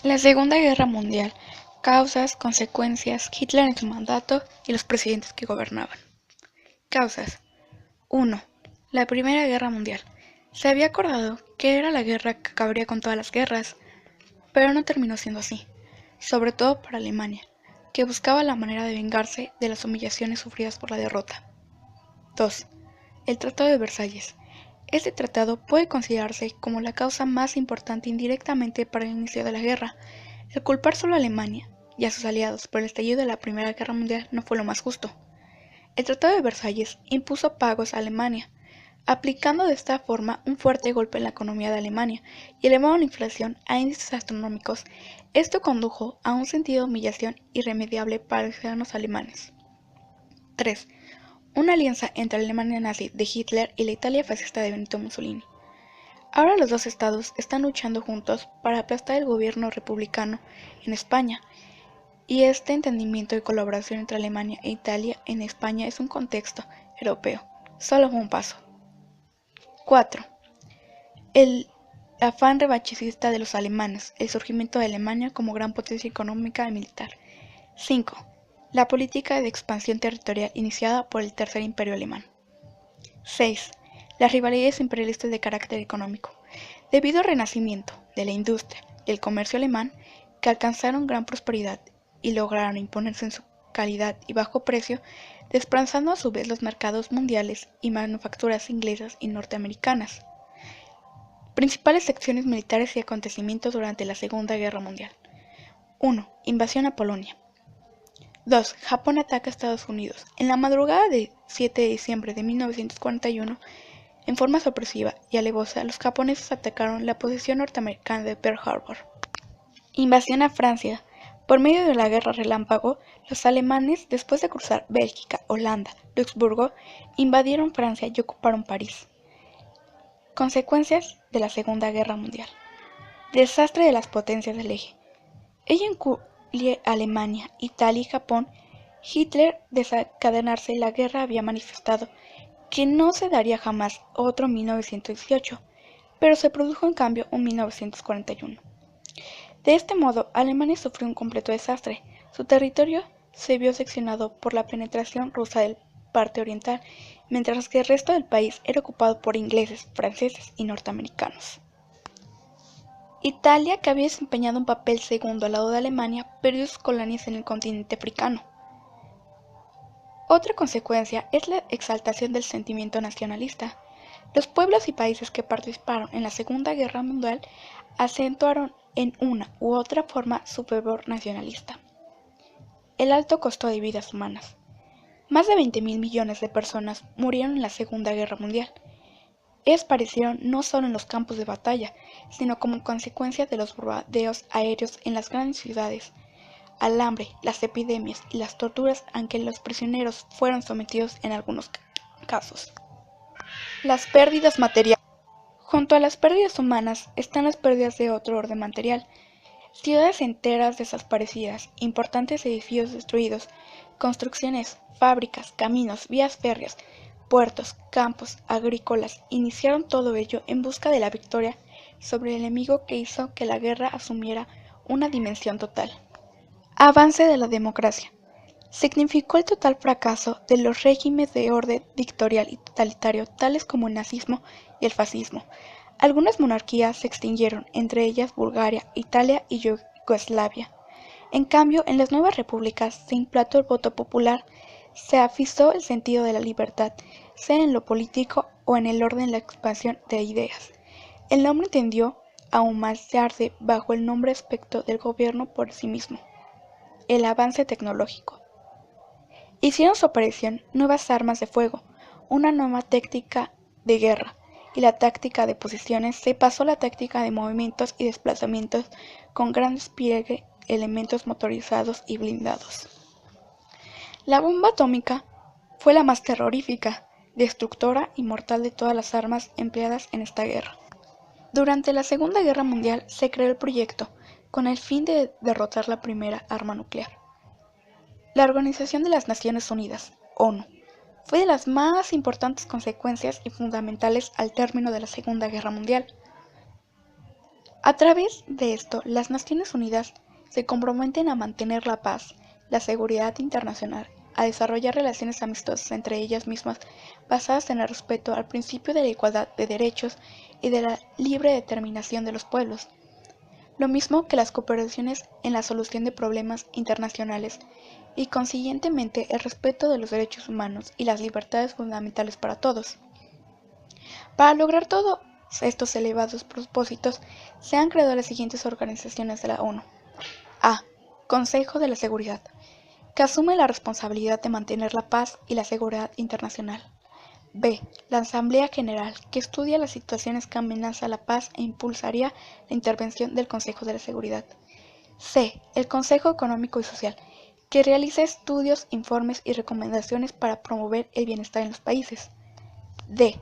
La Segunda Guerra Mundial. Causas, consecuencias, Hitler en su mandato y los presidentes que gobernaban. Causas. 1. La Primera Guerra Mundial. Se había acordado que era la guerra que acabaría con todas las guerras, pero no terminó siendo así, sobre todo para Alemania, que buscaba la manera de vengarse de las humillaciones sufridas por la derrota. 2. El Tratado de Versalles. Este tratado puede considerarse como la causa más importante indirectamente para el inicio de la guerra. El culpar solo a Alemania y a sus aliados por el estallido de la Primera Guerra Mundial no fue lo más justo. El Tratado de Versalles impuso pagos a Alemania, aplicando de esta forma un fuerte golpe en la economía de Alemania y elevando la inflación a índices astronómicos. Esto condujo a un sentido de humillación irremediable para los ciudadanos alemanes. 3. Una alianza entre la Alemania nazi de Hitler y la Italia fascista de Benito Mussolini. Ahora los dos estados están luchando juntos para aplastar el gobierno republicano en España, y este entendimiento de colaboración entre Alemania e Italia en España es un contexto europeo. Solo fue un paso. 4. El afán revanchista de los alemanes, el surgimiento de Alemania como gran potencia económica y militar. 5. La política de expansión territorial iniciada por el Tercer Imperio Alemán. 6. Las rivalidades imperialistas de carácter económico. Debido al renacimiento de la industria y el comercio alemán, que alcanzaron gran prosperidad y lograron imponerse en su calidad y bajo precio, desplazando a su vez los mercados mundiales y manufacturas inglesas y norteamericanas. Principales secciones militares y acontecimientos durante la Segunda Guerra Mundial. 1. Invasión a Polonia. 2. Japón ataca a Estados Unidos. En la madrugada del 7 de diciembre de 1941, en forma sorpresiva y alevosa, los japoneses atacaron la posición norteamericana de Pearl Harbor. Invasión a Francia. Por medio de la Guerra Relámpago, los alemanes, después de cruzar Bélgica, Holanda, Luxemburgo, invadieron Francia y ocuparon París. Consecuencias de la Segunda Guerra Mundial. Desastre de las potencias del eje. Ello incluye Alemania, Italia y Japón. Hitler, desencadenarse la guerra, había manifestado que no se daría jamás otro 1918, pero se produjo en cambio un 1941. De este modo, Alemania sufrió un completo desastre. Su territorio se vio seccionado por la penetración rusa del parte oriental, mientras que el resto del país era ocupado por ingleses, franceses y norteamericanos. Italia, que había desempeñado un papel segundo al lado de Alemania, perdió sus colonias en el continente africano. Otra consecuencia es la exaltación del sentimiento nacionalista. Los pueblos y países que participaron en la Segunda Guerra Mundial acentuaron en una u otra forma su fervor nacionalista. El alto costo de vidas humanas. Más de 20.000 millones de personas murieron en la Segunda Guerra Mundial. Ellos perecieron no solo en los campos de batalla, sino como consecuencia de los bombardeos aéreos en las grandes ciudades, al hambre, las epidemias y las torturas a que los prisioneros fueron sometidos en algunos casos. Las pérdidas materiales. Junto a las pérdidas humanas están las pérdidas de otro orden material. Ciudades enteras desaparecidas, importantes edificios destruidos, construcciones, fábricas, caminos, vías férreas, puertos, campos, agrícolas, iniciaron todo ello en busca de la victoria sobre el enemigo que hizo que la guerra asumiera una dimensión total. Avance de la democracia. Significó el total fracaso de los regímenes de orden dictatorial y totalitario tales como el nazismo y el fascismo. Algunas monarquías se extinguieron, entre ellas Bulgaria, Italia y Yugoslavia. En cambio, en las nuevas repúblicas se implantó el voto popular, se afianzó el sentido de la libertad, sea en lo político o en el orden de la expansión de ideas. El hombre tendió a humanizarse bajo el nombre aspecto del gobierno por sí mismo. El avance tecnológico. Hicieron su aparición nuevas armas de fuego, una nueva táctica de guerra, y la táctica de posiciones se pasó a la táctica de movimientos y desplazamientos con gran despliegue, elementos motorizados y blindados. La bomba atómica fue la más terrorífica, destructora y mortal de todas las armas empleadas en esta guerra. Durante la Segunda Guerra Mundial se creó el proyecto con el fin de derrotar la primera arma nuclear. La Organización de las Naciones Unidas, ONU, fue de las más importantes consecuencias y fundamentales al término de la Segunda Guerra Mundial. A través de esto, las Naciones Unidas se comprometen a mantener la paz, la seguridad internacional, a desarrollar relaciones amistosas entre ellas mismas basadas en el respeto al principio de la igualdad de derechos y de la libre determinación de los pueblos, lo mismo que las cooperaciones en la solución de problemas internacionales y consiguientemente el respeto de los derechos humanos y las libertades fundamentales para todos. Para lograr todos estos elevados propósitos, se han creado las siguientes organizaciones de la ONU. A. Consejo de la Seguridad, que asume la responsabilidad de mantener la paz y la seguridad internacional. B. La Asamblea General, que estudia las situaciones que amenazan la paz e impulsaría la intervención del Consejo de la Seguridad. C. El Consejo Económico y Social, que realiza estudios, informes y recomendaciones para promover el bienestar en los países. D.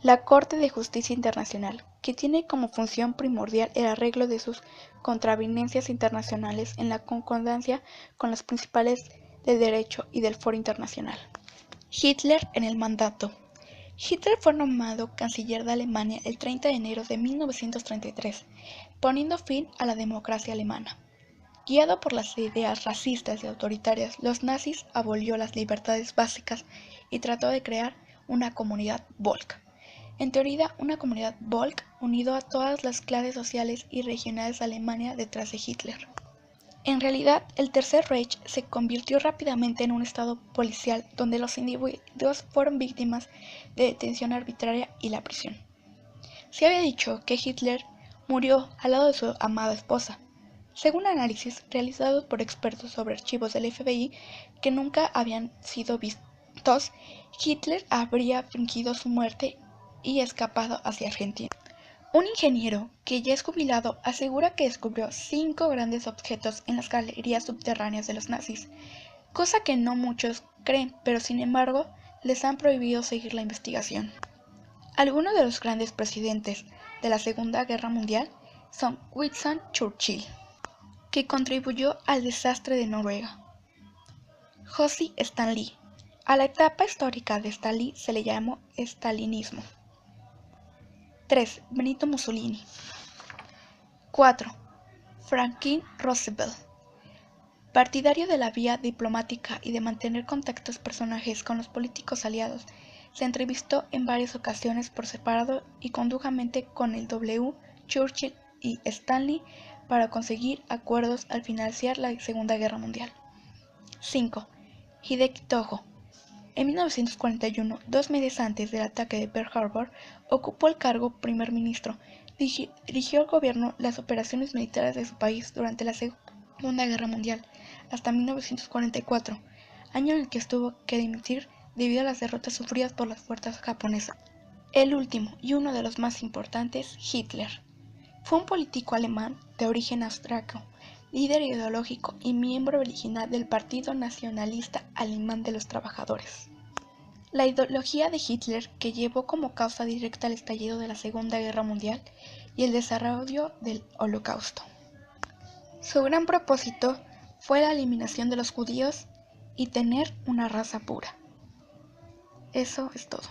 La Corte de Justicia Internacional, que tiene como función primordial el arreglo de sus contraveniencias internacionales en la concordancia con las principales del derecho y del foro internacional. Hitler en el mandato. Hitler fue nombrado canciller de Alemania el 30 de enero de 1933, poniendo fin a la democracia alemana. Guiado por las ideas racistas y autoritarias, los nazis abolió las libertades básicas y trató de crear una comunidad Volk. En teoría, una comunidad Volk unido a todas las clases sociales y regionales de Alemania detrás de Hitler. En realidad, el Tercer Reich se convirtió rápidamente en un estado policial donde los individuos fueron víctimas de detención arbitraria y la prisión. Se había dicho que Hitler murió al lado de su amada esposa. Según análisis realizados por expertos sobre archivos del FBI que nunca habían sido vistos, Hitler habría fingido su muerte y escapado hacia Argentina. Un ingeniero, que ya es jubilado, asegura que descubrió 5 grandes objetos en las galerías subterráneas de los nazis, cosa que no muchos creen, pero sin embargo les han prohibido seguir la investigación. Algunos de los grandes presidentes de la Segunda Guerra Mundial son Winston Churchill, que contribuyó al desastre de Noruega. Joseph Stalin. A la etapa histórica de Stalin se le llamó stalinismo. 3. Benito Mussolini. 4. Franklin Roosevelt. Partidario de la vía diplomática y de mantener contactos personales con los políticos aliados, se entrevistó en varias ocasiones por separado y conjuntamente con el W. Churchill y Stanley para conseguir acuerdos al finalizar la Segunda Guerra Mundial. 5. Hideki Tojo. En 1941, 2 meses antes del ataque de Pearl Harbor, ocupó el cargo primer ministro. Dirigió al gobierno las operaciones militares de su país durante la Segunda Guerra Mundial, hasta 1944, año en el que tuvo que dimitir debido a las derrotas sufridas por las fuerzas japonesas. El último, y uno de los más importantes, Hitler. Fue un político alemán de origen austríaco, líder ideológico y miembro original del Partido Nacionalista Alemán de los Trabajadores. La ideología de Hitler, que llevó como causa directa el estallido de la Segunda Guerra Mundial y el desarrollo del Holocausto. Su gran propósito fue la eliminación de los judíos y tener una raza pura. Eso es todo.